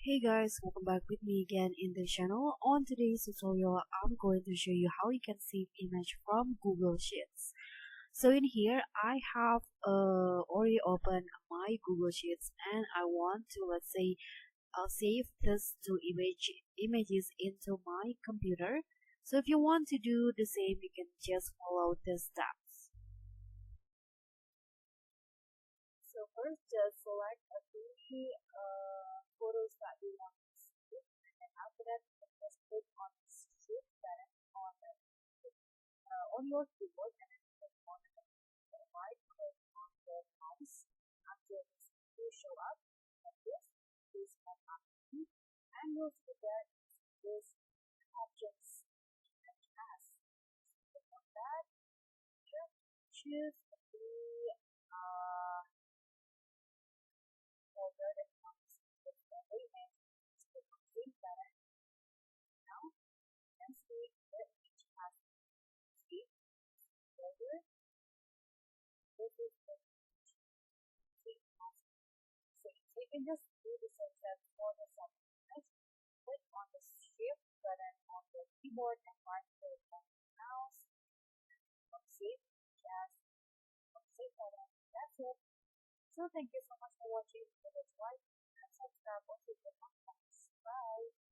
Hey guys, welcome back with me again in the channel. On today's tutorial, I'm going to show you how you can save image from Google Sheets. So in here, I have already opened my Google Sheets and I want to, let's say, save this two images into my computer. So if you want to do the same, you can just follow the steps. So first, just select a three photos that you want to save, and then after that, you can just click on the Shift button on your keyboard, and then click on the right click on the mouse until this will show up. And this pop up, and you'll see that this options image as. Click on that. Just choose the uh, folder that you want to save the image. Just click on Save button. Now you can see the image has saved folder. This is the image saved as saved. So you can just do the same steps for the second image. Click on the Shift button on the keyboard and right click on the mouse. From Save as from Save button. That's it. So thank you so much for watching. Please like and subscribe. Also, bye.